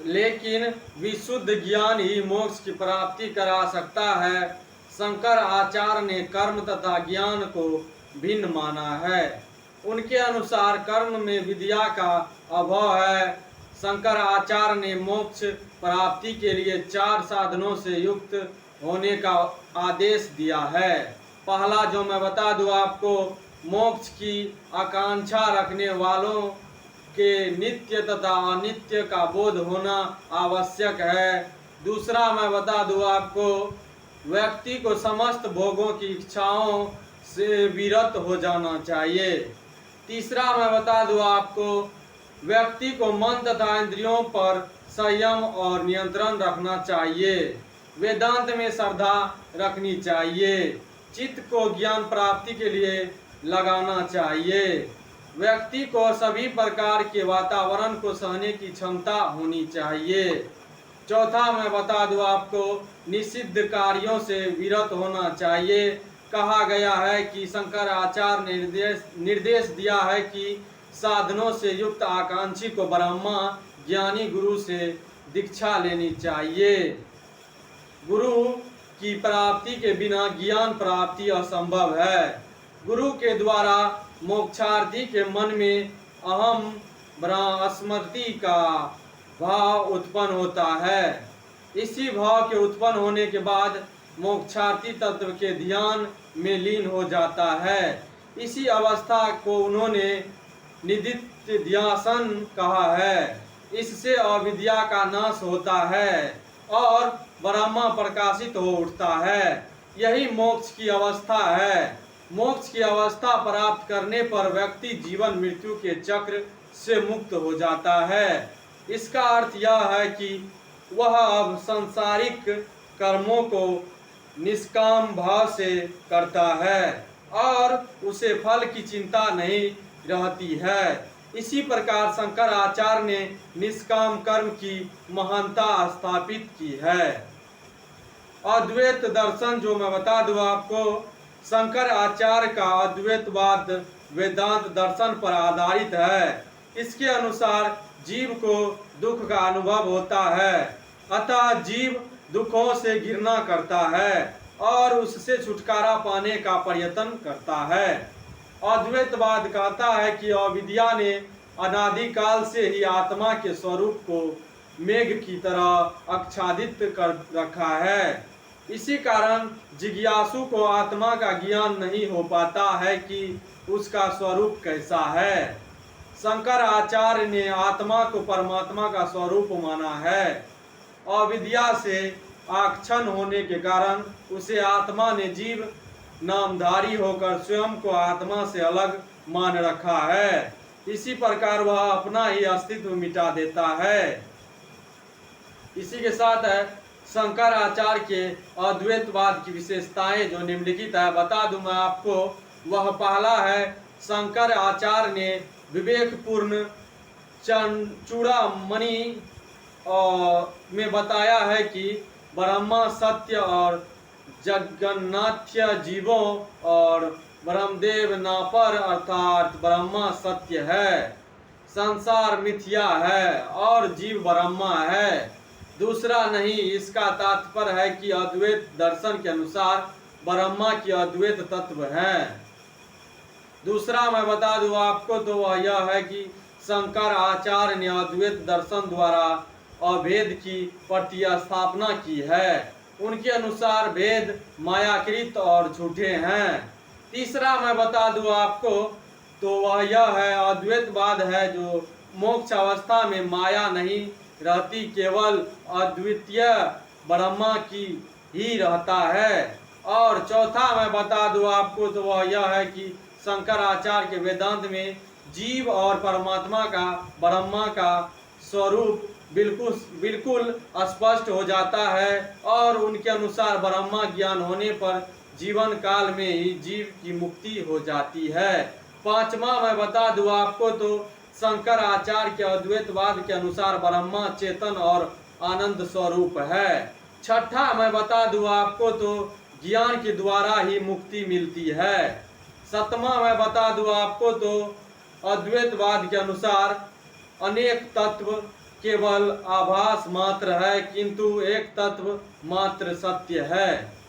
लेकिन विशुद्ध ज्ञान ही मोक्ष की प्राप्ति करा सकता है। शंकर आचार्य ने कर्म तथा ज्ञान को भिन्न माना है। उनके अनुसार कर्म में विद्या का अभाव है। शंकर आचार्य ने मोक्ष प्राप्ति के लिए 4 साधनों से युक्त होने का आदेश दिया है। पहला जो मैं बता दूं आपको, मोक्ष की आकांक्षा रखने वालों के नित्य तथा अनित्य का बोध होना आवश्यक है। दूसरा मैं बता दूं आपको, व्यक्ति को समस्त भोगों की इच्छाओं से विरत हो जाना चाहिए। तीसरा मैं बता दूं आपको, व्यक्ति को मन तथा इंद्रियों पर संयम और नियंत्रण रखना चाहिए। वेदांत में श्रद्धा रखनी चाहिए। चित्त को ज्ञान प्राप्ति के लिए लगाना चाहिए। व्यक्ति को सभी प्रकार के वातावरण को सहने की क्षमता होनी चाहिए। चौथा मैं बता दूं आपको, निषिद्ध कार्यों से विरत होना चाहिए। कहा गया है कि शंकर आचार्य ने निर्देश दिया है कि साधनों से युक्त आकांक्षी को ब्रह्मा ज्ञानी गुरु से दीक्षा लेनी चाहिए। गुरु की प्राप्ति के बिना ज्ञान प्राप्ति असंभव है। गुरु के द्वारा मोक्षार्थी के मन में अहम ब्रह्मस्मृति का भाव उत्पन्न होता है। इसी भाव के उत्पन्न होने के बाद मोक्षार्थी तत्व के ध्यान में लीन हो जाता है। इसी अवस्था को उन्होंने निदिध्यासन कहा है। इससे अविद्या का नाश होता है और ब्रह्म प्रकाशित हो उठता है। यही मोक्ष की अवस्था है। मोक्ष की अवस्था प्राप्त करने पर व्यक्ति जीवन मृत्यु के चक्र से मुक्त हो जाता है। इसका अर्थ यह है कि वह अब सांसारिक कर्मों को निष्काम भाव से करता है और उसे फल की चिंता नहीं रहती है। इसी प्रकार शंकर आचार्य ने निष्काम कर्म की महानता स्थापित की है। अद्वैत दर्शन जो मैं बता दूं आपको, शंकर आचार्य का अद्वैतवाद वेदांत दर्शन पर आधारित है। इसके अनुसार जीव को दुख का अनुभव होता है, अतः जीव दुखों से घृणा करता है और उससे छुटकारा पाने का प्रयत्न करता है। अद्वैतवाद कहता है कि अविद्या ने अनादिकाल से ही आत्मा के स्वरूप को मेघ की तरह आच्छादित कर रखा है। इसी कारण जिज्ञासु को आत्मा का ज्ञान नहीं हो पाता है कि उसका स्वरूप कैसा है। शंकर आचार्य ने आत्मा को परमात्मा का स्वरूप माना है। अविद्या से आच्छन्न होने के कारण उसे आत्मा ने जीव नामधारी होकर स्वयं को आत्मा से अलग मान रखा है। इसी प्रकार वह अपना ही अस्तित्व मिटा देता है। इसी के साथ है शंकर आचार्य के अद्वैतवाद की विशेषताएं जो निम्नलिखित है, बता दूं मैं आपको। वह पहला है, शंकर आचार्य ने विवेकपूर्ण चूड़ामणि में बताया है कि ब्रह्मा सत्य और जगन्नाथ्य जीवों और ब्रह्मदेव नापर अर्थात ब्रह्मा सत्य है, संसार मिथ्या है और जीव ब्रह्मा है, दूसरा नहीं। इसका तात्पर्य है कि अद्वैत दर्शन के अनुसार ब्रह्मा की अद्वैत तत्व है। दूसरा मैं बता दूं आपको तो वह यह है कि शंकर आचार्य ने अद्वैत दर्शन द्वारा अभेद की प्रतिस्थापना की है। उनके अनुसार भेद मायाकृत और झूठे हैं। तीसरा मैं बता दूं आपको तो वह यह है, अद्वैतवाद है जो मोक्ष अवस्था में माया नहीं रहती, केवल अद्वितीय ब्रह्मा की ही रहता है। और चौथा मैं बता दूं आपको तो वह यह है कि शंकर आचार्य के वेदांत में जीव और परमात्मा का ब्रह्मा का स्वरूप बिल्कुल स्पष्ट हो जाता है और उनके अनुसार ब्रह्मा ज्ञान होने पर जीवन काल में ही जीव की मुक्ति हो जाती है। पांचवा मैं बता दूं आपको तो शंकर आचार्य के अद्वैतवाद के अनुसार ब्रह्मा चेतन और आनंद स्वरूप है। छठा मैं बता दूं आपको तो ज्ञान के द्वारा ही मुक्ति मिलती है। सतमा मैं बता दूं आपको तो अद्वैतवाद के अनुसार अनेक तत्व केवल आभास मात्र है, किंतु एक तत्व मात्र सत्य है।